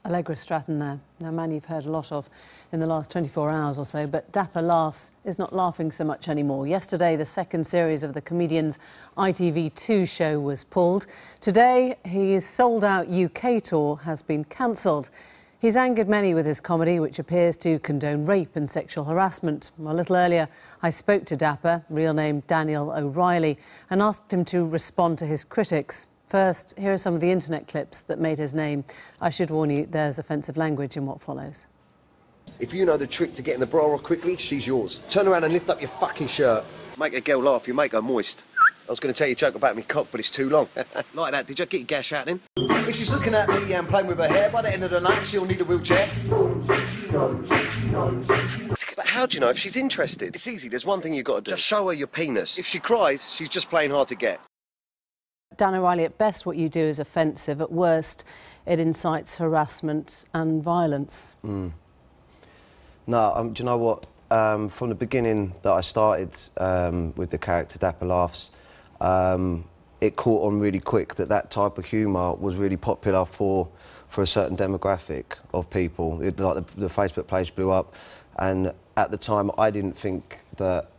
Allegra Stratton there. Now, a man you've heard a lot of in the last 24 hours or so, but Dapper Laughs is not laughing so much anymore. Yesterday, the second series of the comedian's ITV2 show was pulled. Today, his sold-out UK tour has been cancelled. He's angered many with his comedy, which appears to condone rape and sexual harassment. A little earlier, I spoke to Dapper, real name Daniel O'Reilly, and asked him to respond to his critics. First, here are some of the internet clips that made his name. I should warn you, there's offensive language in what follows. If you know the trick to getting the bra off quickly, she's yours. Turn around and lift up your fucking shirt. Make a girl laugh, you make her moist. I was going to tell you a joke about me cock, but it's too long. Like that, did you get your gash out him? If she's looking at me and playing with her hair, by the end of the night, she'll need a wheelchair. But how do you know if she's interested? It's easy, there's one thing you've got to do. Just show her your penis. If she cries, she's just playing hard to get. Dan O'Reilly, at best what you do is offensive, at worst it incites harassment and violence. No, do you know what? From the beginning that I started with the character Dapper Laughs, it caught on really quick that type of humour was really popular for a certain demographic of people. The Facebook page blew up, and at the time I didn't think that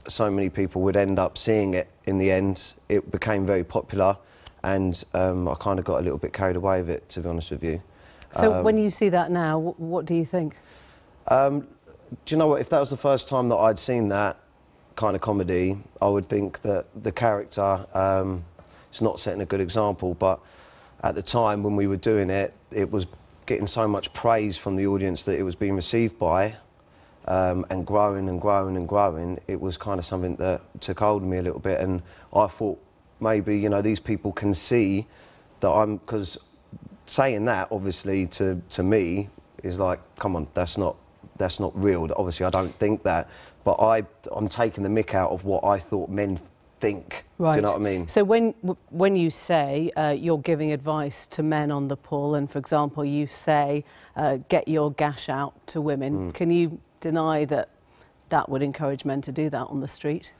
so many people would end up seeing it. In the end, it became very popular, and I kind of got a little bit carried away with it, to be honest with you. So when you see that now, what do you think? Do you know what? If that was the first time that I'd seen that kind of comedy, I would think that the character is not setting a good example. But at the time when we were doing it, it was getting so much praise from the audience that it was being received by. And growing and growing and growing, it was kind of something that took hold of me a little bit, and I thought maybe, you know, these people can see that I'm, because saying that obviously to me is like, come on, that's not real. Obviously I don't think that, but I'm taking the mick out of what I thought men think. Right. Do you know what I mean? So when you say you're giving advice to men on the pull, and for example you say get your gash out to women, can you deny that would encourage men to do that on the street?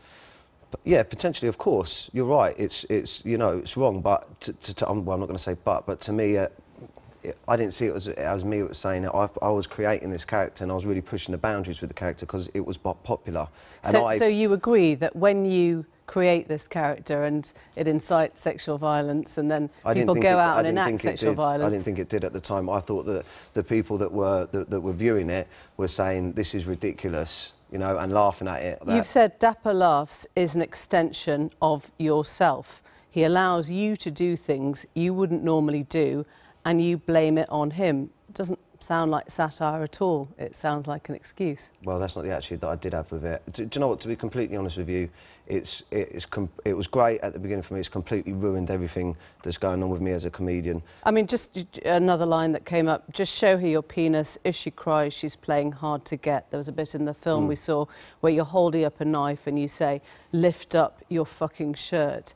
Yeah, potentially, of course. You're right. It's you know, it's wrong. But well, I'm not going to say but to me, I didn't see it as me saying it. I was creating this character, and I was really pushing the boundaries with the character because it was popular. And so you agree that when you create this character and it incites sexual violence, and then people go out and enact sexual violence? I didn't think it did at the time. I thought that the people that were viewing it were saying this is ridiculous, you know, and laughing at it. You've said Dapper Laughs is an extension of yourself. He allows you to do things you wouldn't normally do, and you blame it on him. It doesn't sound like satire at all. It sounds like an excuse. Well, that's not the attitude that I did have with it. Do you know what? To be completely honest with you, it was great at the beginning for me. It's completely ruined everything that's going on with me as a comedian. I mean, just another line that came up, just show her your penis. If she cries, she's playing hard to get. There was a bit in the film we saw where you're holding up a knife and you say, lift up your fucking shirt.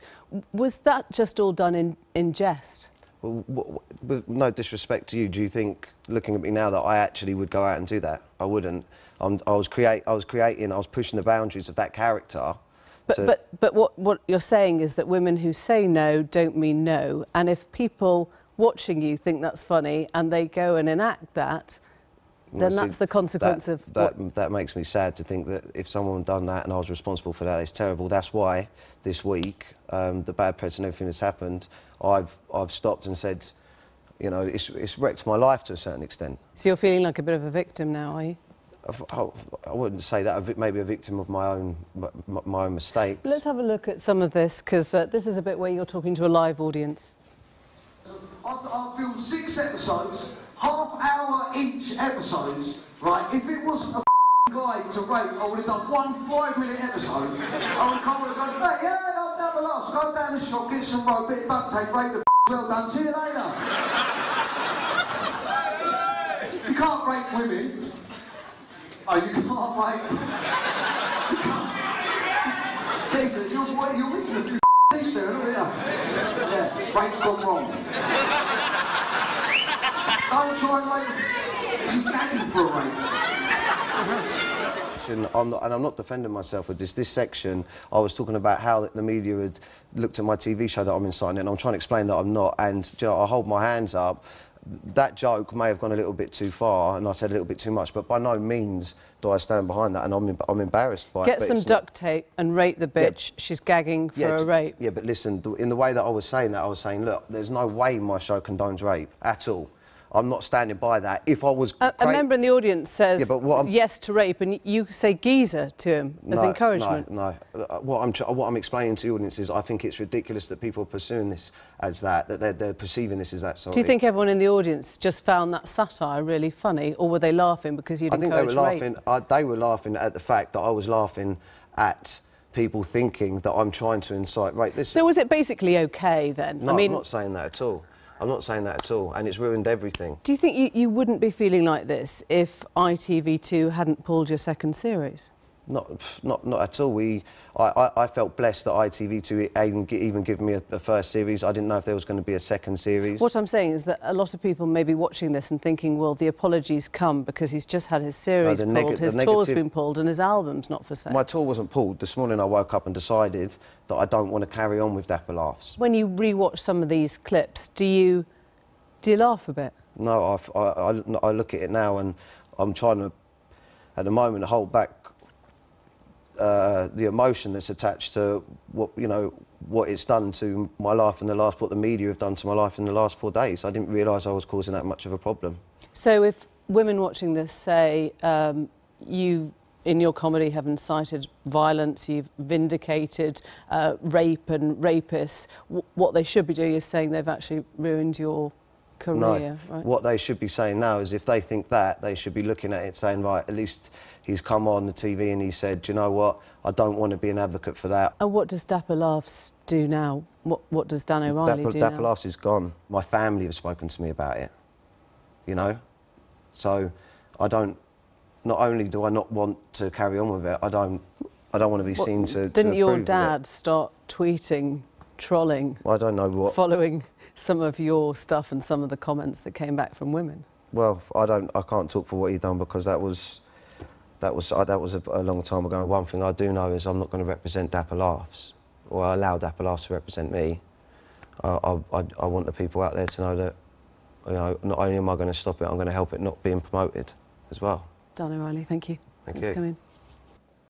Was that just all done in jest? Well, with no disrespect to you, do you think, looking at me now, that I actually would go out and do that? I wouldn't. I was pushing the boundaries of that character. But what you're saying is that women who say no don't mean no, and if people watching you think that's funny and they go and enact that, then that's the consequence of... That makes me sad to think that if someone done that and I was responsible for that, it's terrible. That's why this week, the bad press and everything that's happened, I've stopped and said, you know, it's wrecked my life to a certain extent. So you're feeling like a bit of a victim now, are you? I wouldn't say that. Maybe a victim of my own mistakes. Let's have a look at some of this, because this is a bit where you're talking to a live audience. I've filmed 6 episodes, half-hour each episodes, right? If it was a guide to rape, I would have done one 5-minute episode. I would come and go, hey, yeah, I'm Dapper Laughs, go down the shop, get some rope, bit of duct tape, rape the well done, see you later. You can't rape women. Oh, you can't rape. You can't. Listen, you're missing a few teeth there, aren't you? Yeah, rape gone wrong. Don't try and rape. She's gagging for a rape. I'm not defending myself with this. This section, I was talking about how the media had looked at my TV show that I'm inciting, and I'm trying to explain that I'm not. And you know, I hold my hands up that joke may have gone a little bit too far, and I said a little bit too much, but by no means do I stand behind that, and I'm embarrassed by it. Get some duct tape and rape the bitch. She's gagging for a rape. Yeah, but listen, in the way that I was saying that, I was saying, look, there's no way my show condones rape at all. I'm not standing by that. If I was... A member in the audience says yeah, yes to rape, and you say geezer to him as encouragement. No. What I'm explaining to the audience is I think it's ridiculous that people are pursuing this as that they're perceiving this as that. Sorry. Do you think everyone in the audience just found that satire really funny, or were they laughing because you'd encouraged rape? I think they were laughing at the fact that I was laughing at people thinking that I'm trying to incite rape. Listen, so was it basically OK then? No, I mean, I'm not saying that at all. I'm not saying that at all, and it's ruined everything. Do you think you wouldn't be feeling like this if ITV2 hadn't pulled your second series? Not at all. I felt blessed that ITV2 even give me a first series. I didn't know if there was going to be a second series. What I'm saying is that a lot of people may be watching this and thinking, well, the apologies come because he's just had his series pulled, his tour's been pulled and his album's not for sale. My tour wasn't pulled. This morning I woke up and decided that I don't want to carry on with Dapper Laughs. When you rewatch some of these clips, do you laugh a bit? No, I look at it now and I'm trying to, at the moment, hold back the emotion that's attached to what it's done to my life in what the media have done to my life in the last 4 days. I didn't realise I was causing that much of a problem. So if women watching this say you, in your comedy, have incited violence, you've vindicated rape and rapists, what they should be doing is saying they've actually ruined your career, no. Right? What they should be saying now is if they think that, they should be looking at it saying, right, at least he's come on the TV and he said, do you know what, I don't want to be an advocate for that. And what does Dapper Laughs do now? What does Dan O'Reilly do now? Dapper Laughs is gone. My family have spoken to me about it, you know? So not only do I not want to carry on with it, I don't want to be seen to Didn't your dad start tweeting, trolling? Well, I don't know what. Following some of your stuff and some of the comments that came back from women? Well, I can't talk for what he done because that was a long time ago. One thing I do know is I'm not going to represent Dapper Laughs or allow Dapper Laughs to represent me. I want the people out there to know that, you know, not only am I going to stop it, I'm going to help it not being promoted as well. Dan O'Reilly, thank you. Thank you. Thanks for coming.